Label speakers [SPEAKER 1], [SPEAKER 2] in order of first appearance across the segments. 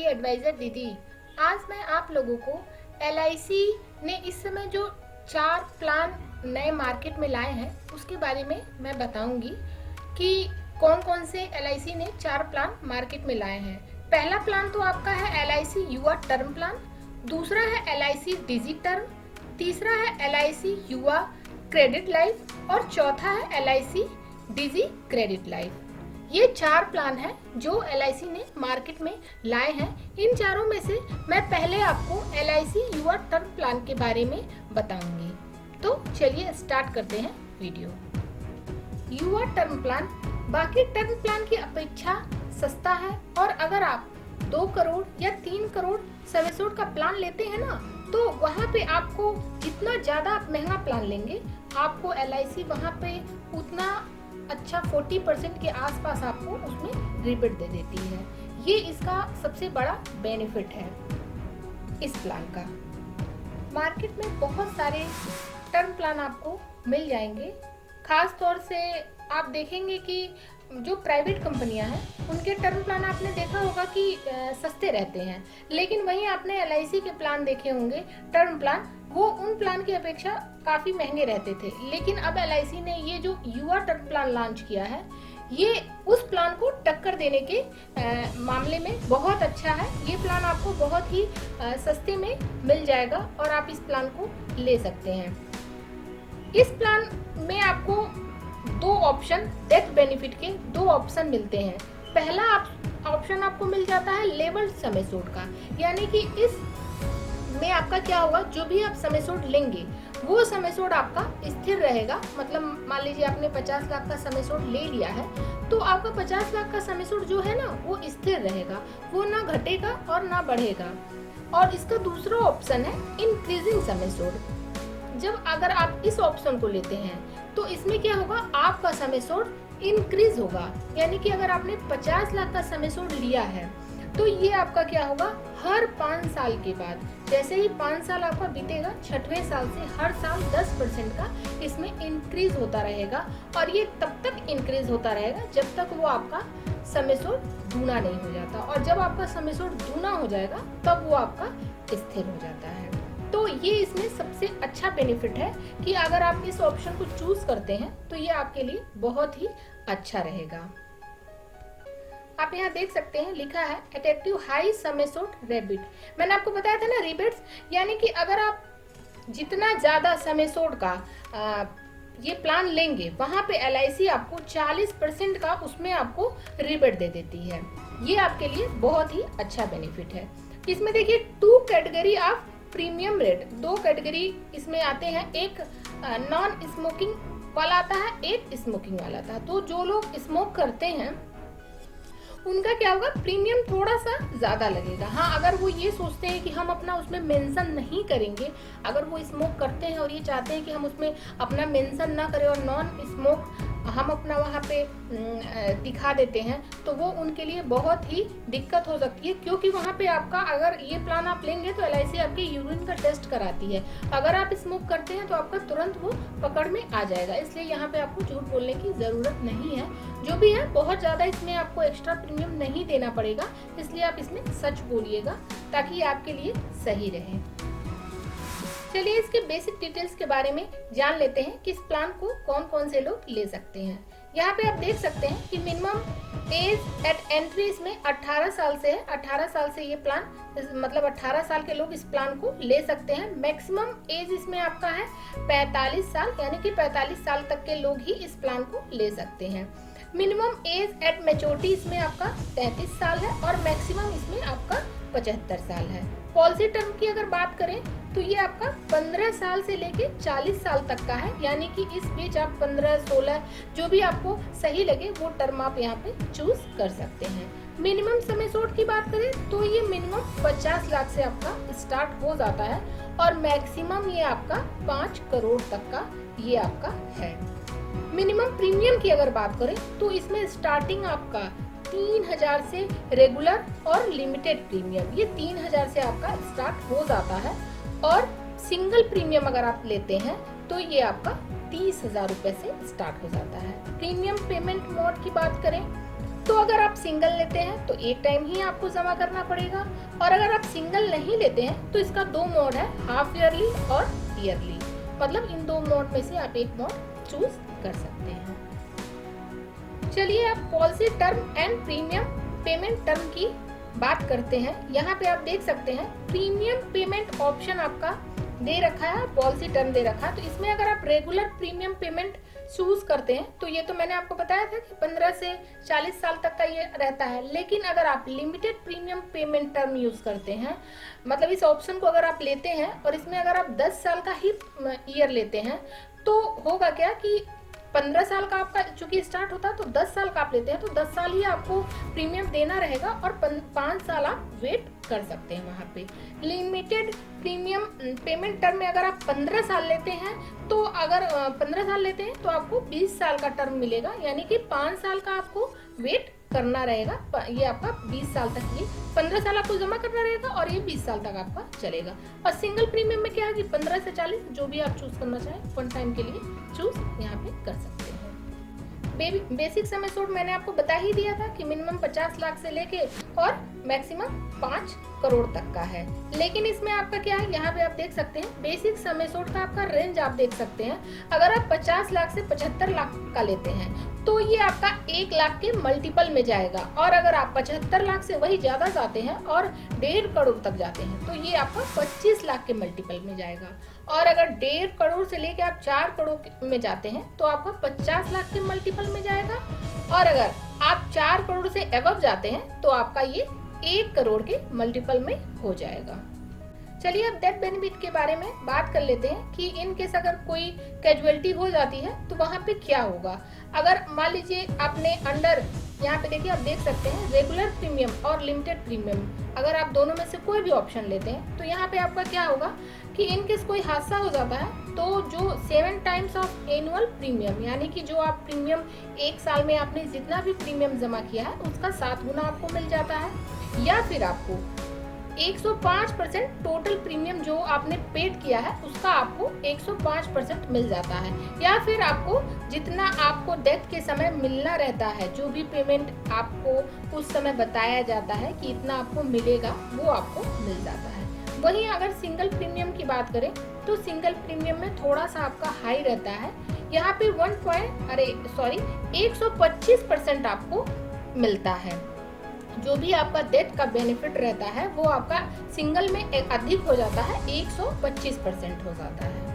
[SPEAKER 1] की एडवाइजर दीदी। आज मैं आप लोगों को एलआईसी ने इस समय जो 4 प्लान नए मार्केट में लाए हैं उसके बारे में मैं बताऊंगी कि कौन कौन से एलआईसी ने 4 प्लान मार्केट में लाए हैं। पहला प्लान तो आपका है एलआईसी युवा टर्म प्लान, दूसरा है एलआईसी डिजी टर्म, तीसरा है एलआईसी युवा क्रेडिट लाइफ और चौथा है एलआईसी डिजी क्रेडिट लाइफ। ये 4 प्लान हैं जो एलआईसी ने मार्केट में लाए हैं। इन चारों में से मैं पहले आपको एलआईसी युवा टर्म प्लान के बारे में बताऊंगी। तो चलिए स्टार्ट करते हैं वीडियो। युवा टर्म प्लान बाकी टर्म प्लान की अपेक्षा सस्ता है और अगर आप 2 करोड़ या 3 करोड़ सवेसोड का प्लान लेते हैं ना, तो वहाँ पे आपको जितना ज़्यादा आप महंगा प्लान लेंगे आपको एलआईसी वहाँ पे उतना अच्छा 40% के आसपास आपको उसमें रिबेट दे देती है। ये इसका सबसे बड़ा बेनिफिट है इस प्लान का। मार्केट में बहुत सारे टर्म प्लान आपको मिल जाएंगे। खास तौर से आप देखेंगे कि जो प्राइवेट कंपनियां हैं उनके टर्म प्लान आपने देखा होगा कि सस्ते रहते हैं, लेकिन वहीं आपने एलआईसी के प्लान देखे होंगे टर्म प्लान, वो उन प्लान की अपेक्षा काफ़ी महंगे रहते थे। लेकिन अब एलआईसी ने ये जो युवा टर्म प्लान लॉन्च किया है ये उस प्लान को टक्कर देने के मामले में बहुत अच्छा है। ये प्लान आपको बहुत ही सस्ते में मिल जाएगा और आप इस प्लान को ले सकते हैं। इस प्लान में आपको 2 ऑप्शन डेथ बेनिफिट के 2 ऑप्शन मिलते हैं। पहला ऑप्शन आपको मिल जाता है लेवल समेसोड का, यानी कि इस में आपका क्या होगा, जो भी आप समेसोड लेंगे वो समेसोड आपका स्थिर रहेगा। मतलब मान लीजिए आपने 50 लाख का समेसोड ले लिया है तो आपका 50 लाख का समेसोड जो है ना वो स्थिर रहेगा, वो ना घटेगा और ना बढ़ेगा। और इसका दूसरा ऑप्शन है इंक्रीजिंग समेसोड। जब अगर आप इस ऑप्शन को लेते हैं तो इसमें क्या होगा, आपका समेसोड इंक्रीज होगा। यानी कि अगर आपने 50 लाख का समेसोड लिया है तो ये आपका क्या होगा, हर 5 साल के बाद, जैसे ही 5 साल आपका बीतेगा, 6वें साल से हर साल 10% का इसमें इंक्रीज होता रहेगा। और ये तब तक इंक्रीज होता रहेगा जब तक वो आपका समेसोड दूना नहीं हो जाता। और जब आपका समेसोड दूना हो जाएगा तब वो आपका स्थिर हो जाता है। तो ये इसमें सबसे अच्छा बेनिफिट है कि अगर आप इस ऑप्शन को चूज करते हैं तो ये आपके लिए बहुत ही अच्छा रहेगा। आप यहाँ देख सकते हैं लिखा है अट्रैक्टिव हाई समेसोड रिबेट। मैंने आपको बताया था ना रिबेट्स, यानी कि अगर आप जितना ज्यादा समेसोड का ये प्लान लेंगे वहां पे एलआईसी आपको 40% का उसमें आपको रिबेट दे देती है। ये आपके लिए बहुत ही अच्छा बेनिफिट है। इसमें देखिए 2 category of premium rate, 2 category इसमें आते हैं। एक नॉन स्मोकिंग वाला आता है, एक स्मोकिंग वाला आता है। तो जो लोग स्मोक करते हैं उनका क्या होगा, प्रीमियम थोड़ा सा ज्यादा लगेगा। हाँ, अगर वो ये सोचते हैं कि हम अपना उसमें मेंशन नहीं करेंगे, अगर वो स्मोक करते हैं और ये चाहते हैं कि हम उसमें अपना मेंशन ना करें और नॉन स्मोक हम अपना वहाँ पे दिखा देते हैं, तो वो उनके लिए बहुत ही दिक्कत हो सकती है। क्योंकि वहाँ पे आपका अगर ये प्लान आप लेंगे तो एलआईसी आपके यूरिन का टेस्ट कराती है। अगर आप स्मोक करते हैं तो आपका तुरंत वो पकड़ में आ जाएगा। इसलिए यहाँ पे आपको झूठ बोलने की ज़रूरत नहीं है। जो भी है बहुत ज़्यादा इसमें आपको एक्स्ट्रा प्रीमियम नहीं देना पड़ेगा, इसलिए आप इसमें सच बोलिएगा ताकि आपके लिए सही रहे। चलिए इसके बेसिक डिटेल्स के बारे में जान लेते हैं कि इस प्लान को कौन कौन से लोग ले सकते हैं। यहाँ पे आप देख सकते हैं कि मिनिमम एज एट एंट्री इसमें 18 साल से है। 18 साल से ये प्लान, मतलब 18 साल के लोग इस प्लान को ले सकते हैं। मैक्सिमम एज इसमें आपका है 45 साल, यानी कि 45 साल तक के लोग ही इस प्लान को ले सकते हैं। मिनिमम एज एट मैच्योरिटी इसमें आपका 33 साल है और मैक्सिमम इसमें आपका 75 साल है। पॉलिसी टर्म की अगर बात करें तो ये आपका 15 साल से लेके 40 साल तक का है, यानी कि इस बीच आप 15, 16 जो भी आपको सही लगे वो टर्म आप यहाँ पे चूज कर सकते हैं। मिनिमम समेसोड की बात करें तो ये मिनिमम 50 लाख से आपका स्टार्ट हो जाता है और मैक्सिमम ये आपका 5 करोड़ तक का ये आपका है। मिनिमम प्रीमियम की अगर बात करें तो इसमें स्टार्टिंग आपका 3000 से रेगुलर और लिमिटेड प्रीमियम, ये 3000 से आपका स्टार्ट हो जाता है। और सिंगल प्रीमियम अगर आप लेते हैं तो ये आपका 30,000 रुपए से स्टार्ट हो जाता है। प्रीमियम पेमेंट मोड की बात करें तो अगर आप सिंगल लेते हैं तो एक टाइम ही आपको जमा करना पड़ेगा, और अगर आप सिंगल नहीं लेते हैं तो इसका दो मोड है, हाफ ईयरली और ईयरली। मतलब इन दो मोड में से आप एक मोड चूज कर सकते हैं। चलिए अब policy term and premium payment term की बात करते हैं। यहाँ पे आप देख सकते हैं प्रीमियम पेमेंट ऑप्शन आपका दे रखा है, पॉलिसी टर्म दे रखा है। तो इसमें अगर आप रेगुलर प्रीमियम पेमेंट चूज करते हैं तो ये तो मैंने आपको बताया था कि 15 से 40 साल तक का ये रहता है। लेकिन अगर आप limited premium payment term use करते हैं, मतलब इस ऑप्शन को अगर आप लेते हैं और इसमें अगर आप 10 साल का ही ईयर लेते हैं तो होगा क्या कि 15 साल का आपका चूंकि स्टार्ट होता है तो 10 साल का आप लेते हैं तो 10 साल ही आपको प्रीमियम देना रहेगा और 5 साल आप वेट कर सकते हैं वहाँ पे। लिमिटेड प्रीमियम पेमेंट टर्म में अगर आप 15 साल लेते हैं तो अगर 15 साल लेते हैं तो आपको 20 साल का टर्म मिलेगा, यानी कि 5 साल का आपको वेट करना रहेगा। ये आपका 20 साल तक, ये 15 साल आपको जमा करना रहेगा और ये 20 साल तक आपका चलेगा। और सिंगल प्रीमियम में क्या है कि 15 से 40 जो भी आप चूज करना चाहें वन टाइम के लिए चूज यहाँ पे कर सकते हैं। बेसिक सम एश्योर्ड मैंने आपको बता ही दिया था कि मिनिमम 50 लाख से लेके और मैक्सिमम 5 करोड़ तक का है। लेकिन इसमें आपका क्या है, यहाँ पे आप देख सकते हैं बेसिक सम एश्योर्ड का आपका रेंज आप देख सकते हैं। अगर आप 50 लाख से 75 लाख का लेते हैं तो ये आपका 1 लाख के मल्टीपल में जाएगा, और अगर आप 75 लाख से वही ज्यादा जाते हैं और 1.5 करोड़ तक जाते हैं तो ये आपका 25 लाख के मल्टीपल में जाएगा। और अगर 1.5 करोड़ से लेके आप 4 करोड़ में जाते हैं तो आपका 50 लाख के मल्टीपल में जाएगा, और अगर आप 4 करोड़ से एबव जाते हैं तो आपका ये 1 करोड़ के मल्टीपल में हो जाएगा। चलिए अब डेथ बेनिफिट के बारे में बात कर लेते हैं कि इन केस अगर कोई कैजुअलिटी हो जाती है तो वहाँ पे क्या होगा। अगर मान लीजिए आपने अंडर, यहाँ पे देखिए आप देख सकते हैं रेगुलर प्रीमियम और लिमिटेड प्रीमियम, अगर आप दोनों में से कोई भी ऑप्शन लेते हैं तो यहाँ पे आपका क्या होगा कि इन केस कोई हादसा हो जाता है तो जो 7 टाइम्स ऑफ एनुअल प्रीमियम, यानी कि जो आप प्रीमियम 1 साल में आपने जितना भी प्रीमियम जमा किया है उसका 7 गुना आपको मिल जाता है, या फिर आपको 105% टोटल प्रीमियम जो आपने पेड किया है उसका आपको 105% मिल जाता है, या फिर आपको जितना आपको डेथ के समय मिलना रहता है, जो भी पेमेंट आपको उस समय बताया जाता है कि इतना आपको मिलेगा वो आपको मिल जाता है। वहीं अगर सिंगल प्रीमियम की बात करें तो सिंगल प्रीमियम में थोड़ा सा आपका हाई रहता है, यहाँ पे 125% आपको मिलता है। जो भी आपका डेथ का बेनिफिट रहता है वो आपका सिंगल में अधिक हो जाता है, 125% हो जाता है।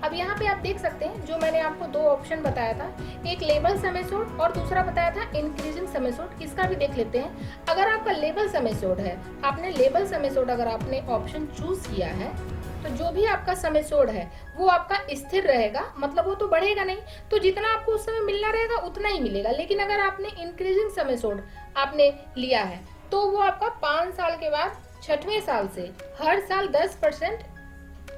[SPEAKER 1] अब यहाँ पे आप देख सकते हैं जो मैंने आपको 2 ऑप्शन बताया था, एक लेबल सम एश्योर्ड और दूसरा बताया था इंक्रीजिंग सम एश्योर्ड। इसका भी देख लेते हैं। अगर आपका लेबल सम एश्योर्ड है, आपने लेबल सम एश्योर्ड अगर आपने ऑप्शन चूज किया है तो जो भी आपका सम एश्योर्ड है वो आपका स्थिर रहेगा, मतलब वो तो बढ़ेगा नहीं, तो जितना आपको उस समय मिलना रहेगा उतना ही मिलेगा। लेकिन अगर आपने इंक्रीजिंग सम एश्योर्ड आपने लिया है तो वो आपका 5 साल के बाद 6वें साल से हर साल 10%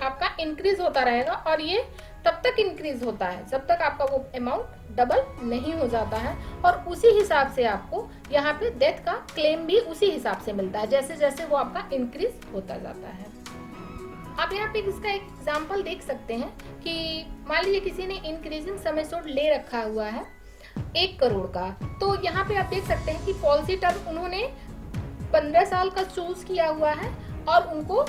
[SPEAKER 1] आपका इंक्रीज होता रहेगा, और ये तब तक इंक्रीज होता है जब तक आपका वो अमाउंट डबल नहीं हो जाता है। और उसी हिसाब से आपको यहाँ पे डेथ का क्लेम भी उसी हिसाब से मिलता है, जैसे जैसे वो आपका इंक्रीज होता जाता है। आप यहाँ पे इसका एक एग्जाम्पल देख सकते हैं कि मान लीजिए किसी ने इंक्रीजिंग सम एश्योर्ड ले रखा हुआ है 1 करोड़ का, तो यहाँ पे आप देख सकते हैं कि पॉलिसी टर्म उन्होंने 15 साल का चूज किया हुआ है और उनको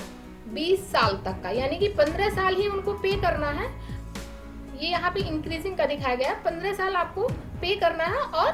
[SPEAKER 1] 20 साल तक का, यानी कि 15 साल ही उनको पे करना है। ये यहाँ पे इंक्रीजिंग का दिखाया गया है, 15 साल आपको पे करना है और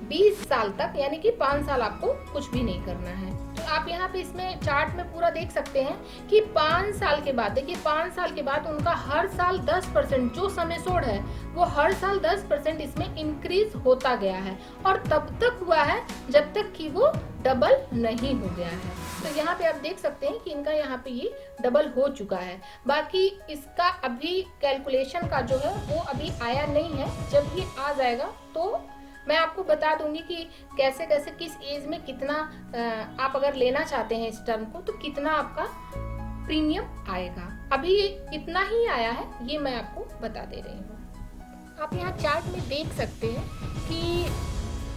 [SPEAKER 1] 20 साल तक, यानी कि 5 साल आपको कुछ भी नहीं करना है। तो आप यहाँ पे इसमें चार्ट में पूरा देख सकते हैं कि 5 साल के बाद, देखिए 5 साल के बाद उनका हर साल 10% जो सम एश्योर्ड है वो हर साल 10% इसमें इंक्रीज होता गया है, और तब तक हुआ है जब तक कि वो डबल नहीं हो गया है। तो यहाँ पे आप देख सकते हैं कि इनका यहाँ पे ये डबल हो चुका है। बाकी इसका अभी कैलकुलेशन का जो है वो अभी आया नहीं है, जब ये आ जाएगा तो मैं आपको बता दूंगी कि कैसे कैसे किस एज में कितना आप अगर लेना चाहते हैं इस टर्म को तो कितना आपका प्रीमियम आएगा। अभी इतना ही आया है, ये मैं आपको बता दे रही हूँ। आप यहाँ चार्ट में देख सकते हैं कि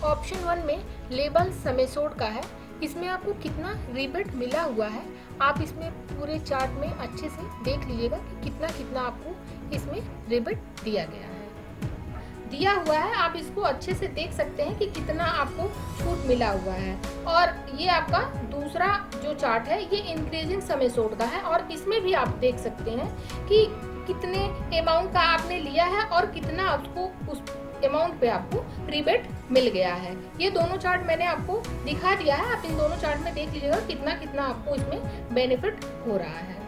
[SPEAKER 1] ऑप्शन 1 में लेबल सम एश्योर्ड का है, इसमें आपको कितना रिबेट मिला हुआ है। आप इसमें पूरे चार्ट में अच्छे से देख लीजिएगा कि कितना कितना आपको इसमें रिबेट दिया गया है। दिया हुआ है, आप इसको अच्छे से देख सकते हैं कि कितना आपको छूट मिला हुआ है। और ये आपका दूसरा जो चार्ट है ये इंक्रीजिंग सम एश्योर्ड का है, और इसमें भी आप देख सकते हैं कि कितने अमाउंट का आपने लिया है और कितना आपको उस अमाउंट पे आपको रिबेट मिल गया है। ये दोनों चार्ट मैंने आपको दिखा दिया है, आप इन दोनों चार्ट में देख लीजिएगा कितना कितना आपको इसमें बेनिफिट हो रहा है।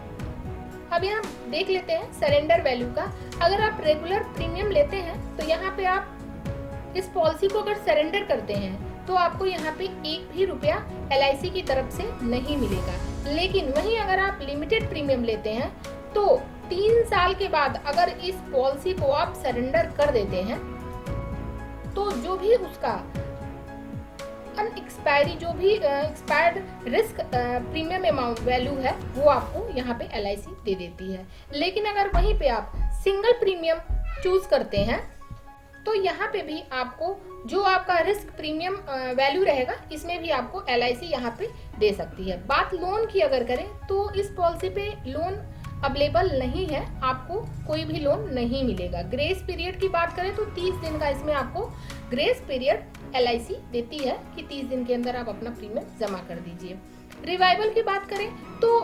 [SPEAKER 1] अब यहाँ देख लेते हैं सरेंडर वैल्यू का। अगर आप रेगुलर प्रीमियम लेते हैं तो यहाँ पे आप इस पॉलिसी को अगर सरेंडर करते हैं तो आपको यहाँ पे एक भी रुपया LIC की तरफ से नहीं मिलेगा। लेकिन वहीं अगर आप लिमिटेड प्रीमियम लेते हैं तो 3 साल के बाद अगर इस पॉलिसी को आप सरेंडर कर देते हैं तो जो भी उसका अनएक्सपायरी जो भी expired risk premium amount value है वो आपको यहाँ पे LIC दे देती है। लेकिन अगर वहीं पे आप सिंगल प्रीमियम चूज करते हैं तो यहाँ पे भी आपको जो आपका रिस्क प्रीमियम वैल्यू रहेगा इसमें भी आपको LIC यहाँ पे दे सकती है। बात लोन की अगर करें तो इस पॉलिसी पे लोन अवेलेबल नहीं है, आपको कोई भी लोन नहीं मिलेगा। ग्रेस पीरियड की बात करें तो 30 दिन का इसमें आपको ग्रेस पीरियड LIC देती है कि 30 दिन के अंदर आप अपना प्रीमियम जमा कर दीजिए। रिवाइवल की बात करें तो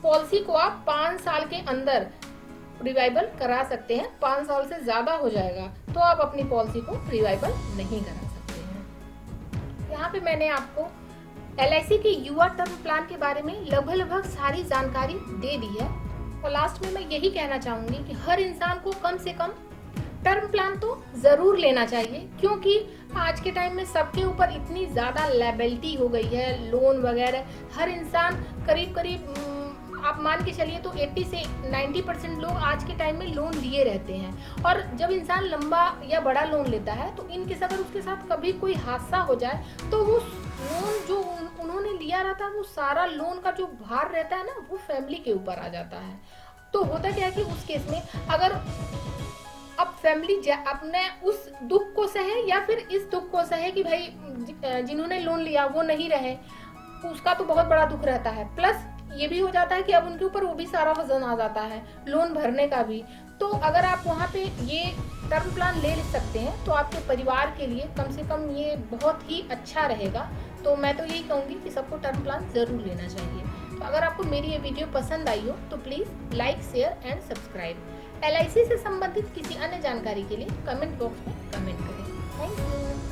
[SPEAKER 1] पॉलिसी को आप 5 साल के अंदर रिवाइवल करा सकते हैं। 5 साल से ज्यादा हो जाएगा तो आप अपनी पॉलिसी को रिवाइवल नहीं करा सकते हैं। यहाँ पे मैंने आपको LIC के युवा टर्म प्लान के बारे में लगभग सारी जानकारी दे दी है। और लास्ट में मैं यही कहना चाहूंगी कि हर इंसान को कम से कम टर्म प्लान तो जरूर लेना चाहिए, क्योंकि आज के टाइम में सबके ऊपर इतनी ज्यादा लायबिलिटी हो गई है, लोन वगैरह। हर इंसान करीब आप मान के चलिए तो 80 से 90% लोग आज के टाइम में लोन लिए रहते हैं। और जब इंसान लंबा या बड़ा लोन लेता है तो इनकेस अगर उसके साथ कभी कोई हादसा हो जाए तो वो लोन जो उन्होंने लिया रहता है वो सारा लोन का जो भार रहता है ना वो फैमिली के ऊपर आ जाता है। तो होता क्या है कि उस केस में अगर अब फैमिली अपने उस दुख को सहे या फिर इस दुख को सहे कि भाई जिन्होंने लोन लिया वो नहीं रहे, उसका तो बहुत बड़ा दुख रहता है। प्लस ये भी हो जाता है कि अब उनके ऊपर वो भी सारा वजन आ जाता है लोन भरने का भी। तो अगर आप वहाँ पे ये टर्म प्लान ले सकते हैं तो आपके परिवार के लिए कम से कम ये बहुत ही अच्छा रहेगा। तो मैं तो यही कहूँगी कि सबको टर्म प्लान जरूर लेना चाहिए। तो अगर आपको मेरी ये वीडियो पसंद आई हो तो please like, share and subscribe. LIC से संबंधित किसी अन्य जानकारी के लिए कमेंट बॉक्स में कमेंट करें। Thank you.